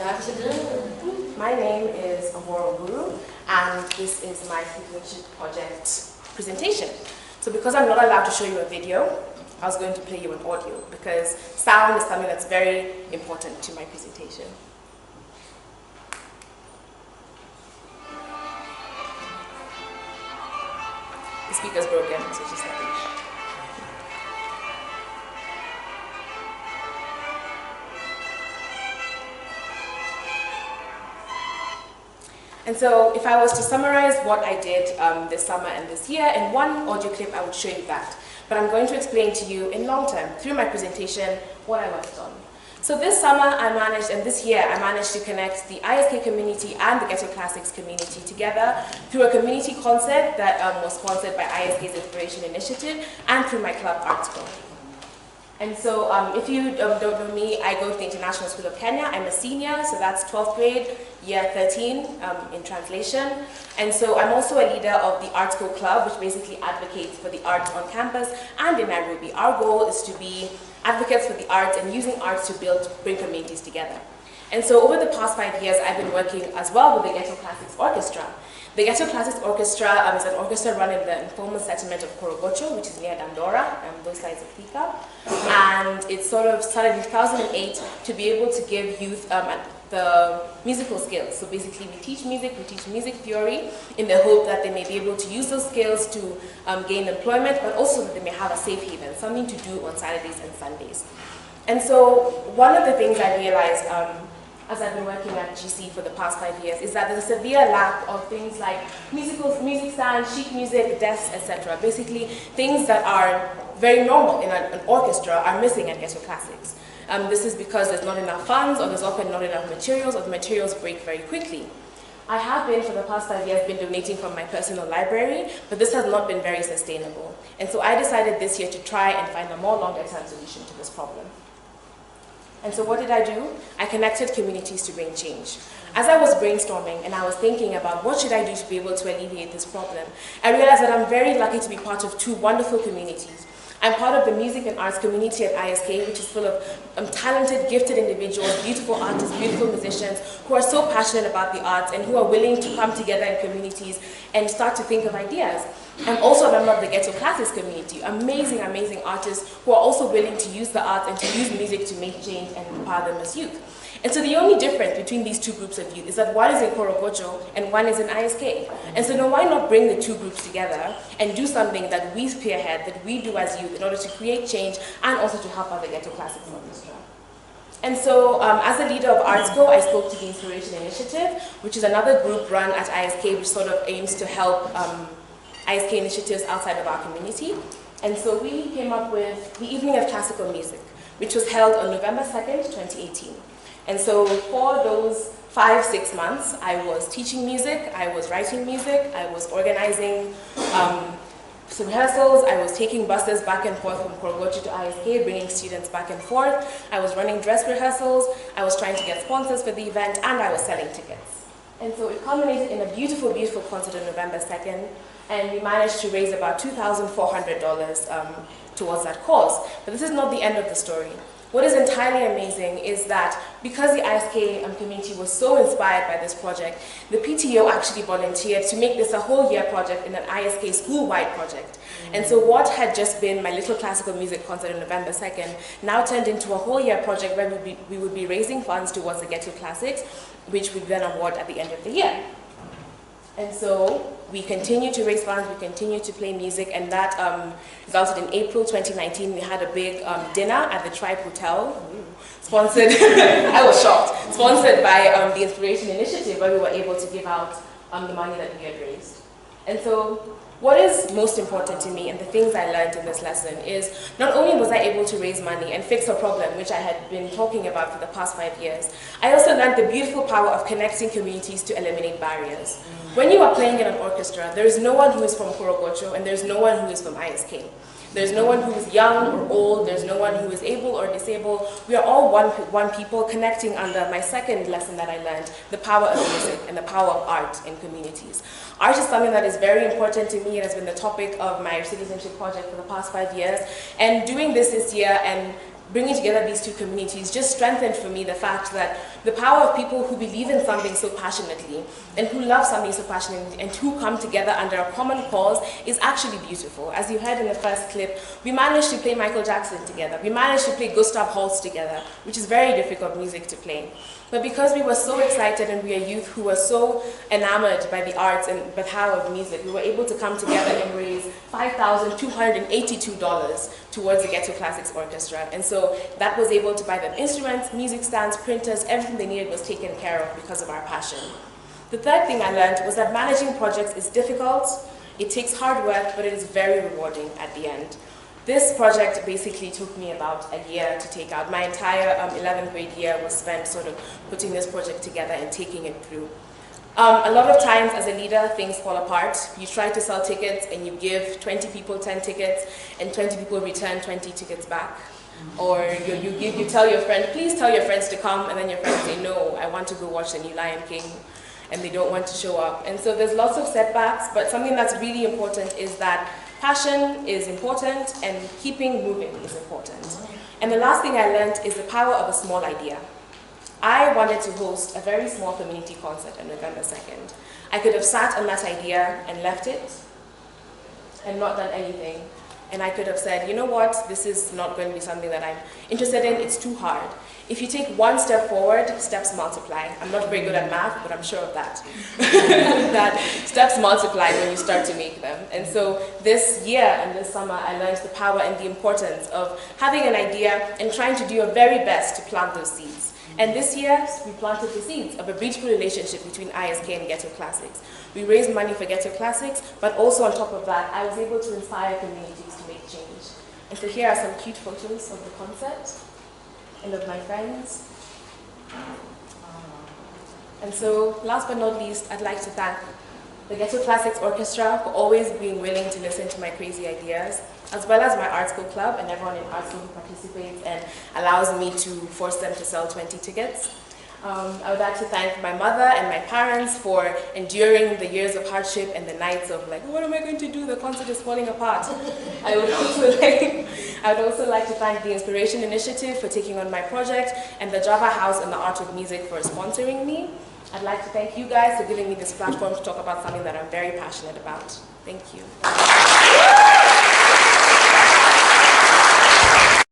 afternoon. My name is Awuor Onguru, and this is my Citizenship project presentation. So because I'm not allowed to show you a video, I was going to play you an audio because sound is something that's very important to my presentation. The speaker's broken, so just like it. And so if I was to summarize what I did this summer and this year, in one audio clip I would show you that. But I'm going to explain to you in long term, through my presentation, what I worked on. So this summer I managed, and this year I managed to connect the ISK community and the Ghetto Classics community together through a community concert that was sponsored by ISK's Inspiration Initiative and through my club Arts Club. And so if you don't know me, I go to the International School of Kenya. I'm a senior, so that's 12th grade, year 13 in translation. And so I'm also a leader of the Art School Club, which basically advocates for the arts on campus and in Nairobi. Our goal is to be advocates for the arts and using arts to bring communities together. And so over the past 5 years, I've been working as well with the Ghetto Classics Orchestra. The Ghetto Classics Orchestra is an orchestra run in the informal settlement of Korogocho, which is near Dandora, those sides of Thika. And it sort of started in 2008 to be able to give youth the musical skills. So basically we teach music theory in the hope that they may be able to use those skills to gain employment, but also that they may have a safe haven, something to do on Saturdays and Sundays. And so one of the things I realized as I've been working at GC for the past 5 years, is that there's a severe lack of things like music stands, sheet music, desks, etc. Basically, things that are very normal in an orchestra are missing at Ghetto Classics. This is because there's not enough funds, or there's often not enough materials, or the materials break very quickly. I have been, for the past 5 years, been donating from my personal library, but this has not been very sustainable. And so I decided this year to try and find a more longer-term solution to this problem. And so what did I do? I connected communities to bring change. As I was brainstorming and I was thinking about what should I do to be able to alleviate this problem, I realized that I'm very lucky to be part of two wonderful communities. I'm part of the music and arts community at ISK, which is full of talented, gifted individuals, beautiful artists, beautiful musicians, who are so passionate about the arts and who are willing to come together in communities and start to think of ideas. I'm also a member of the Ghetto Classics community, amazing, amazing artists who are also willing to use the arts and to use music to make change and empower them as youth. And so the only difference between these two groups of youth is that one is in Korogocho and one is in ISK. And so now why not bring the two groups together and do something that we spearhead, that we do as youth in order to create change and also to help out the Ghetto Classics Orchestra. And so as a leader of ArtsCo, I spoke to the Inspiration Initiative, which is another group run at ISK which sort of aims to help ISK initiatives outside of our community. And so we came up with the Evening of Classical Music, which was held on November 2nd, 2018. And so for those 5-6 months, I was teaching music, I was writing music, I was organizing some rehearsals, I was taking buses back and forth from Korogocho to ISK, bringing students back and forth, I was running dress rehearsals, I was trying to get sponsors for the event, and I was selling tickets. And so it culminated in a beautiful, beautiful concert on November 2nd, and we managed to raise about $2,400 towards that cause. But this is not the end of the story. What is entirely amazing is that because the ISK community was so inspired by this project, the PTO actually volunteered to make this a whole year project in an ISK school-wide project. And so what had just been my little classical music concert on November 2nd now turned into a whole year project where we would be raising funds towards the Ghetto Classics, which we then award at the end of the year. And so we continue to raise funds, we continue to play music, and that resulted in April 2019. We had a big dinner at the Tribe Hotel, sponsored, I was shocked, sponsored by the Inspiration Initiative, where we were able to give out the money that we had raised. And so what is most important to me and the things I learned in this lesson is not only was I able to raise money and fix a problem, which I had been talking about for the past 5 years, I also learned the beautiful power of connecting communities to eliminate barriers. When you are playing in an orchestra, there is no one who is from Korogocho and there's no one who is from ISK. There's no one who is young or old, there's no one who is able or disabled. We are all one people connecting under my second lesson that I learned, the power of music and the power of art in communities. Art is something that is very important to me. It has been the topic of my citizenship project for the past 5 years. And doing this year and bringing together these two communities just strengthened for me the fact that the power of people who believe in something so passionately and who love something so passionately and who come together under a common cause is actually beautiful. As you heard in the first clip, we managed to play Michael Jackson together. We managed to play Gustav Holst together, which is very difficult music to play. But because we were so excited and we are youth who were so enamored by the arts and the power of music, we were able to come together and raise $5,282 towards the Ghetto Classics Orchestra. And so that was able to buy them instruments, music stands, printers, everything they needed was taken care of because of our passion. The third thing I learned was that managing projects is difficult, it takes hard work, but it is very rewarding at the end. This project basically took me about a year to take out. My entire 11th grade year was spent sort of putting this project together and taking it through. A lot of times as a leader, things fall apart. You try to sell tickets and you give 20 people 10 tickets and 20 people return 20 tickets back. Or you tell your friend, please tell your friends to come, and then your friends say, no, I want to go watch the new Lion King, and they don't want to show up. And so there's lots of setbacks, but something that's really important is that passion is important and keeping moving is important. And the last thing I learned is the power of a small idea. I wanted to host a very small community concert on November 2nd. I could have sat on that idea and left it and not done anything. And I could have said, you know what, this is not going to be something that I'm interested in, it's too hard. If you take one step forward, steps multiply. I'm not very good at math, but I'm sure of that. That steps multiply when you start to make them. And so this year and this summer, I learned the power and the importance of having an idea and trying to do your very best to plant those seeds. And this year, we planted the seeds of a beautiful relationship between ISK and Ghetto Classics. We raised money for Ghetto Classics, but also on top of that, I was able to inspire communities to make change. And so here are some cute photos of the concert and of my friends. And so, last but not least, I'd like to thank the Ghetto Classics Orchestra for always being willing to listen to my crazy ideas, as well as my art school club and everyone in art school who participates and allows me to force them to sell 20 tickets. I would like to thank my mother and my parents for enduring the years of hardship and the nights of like, what am I going to do? The concert is falling apart. I would also like to thank the Inspiration Initiative for taking on my project and the Java House and the Art of Music for sponsoring me. I'd like to thank you guys for giving me this platform to talk about something that I'm very passionate about. Thank you.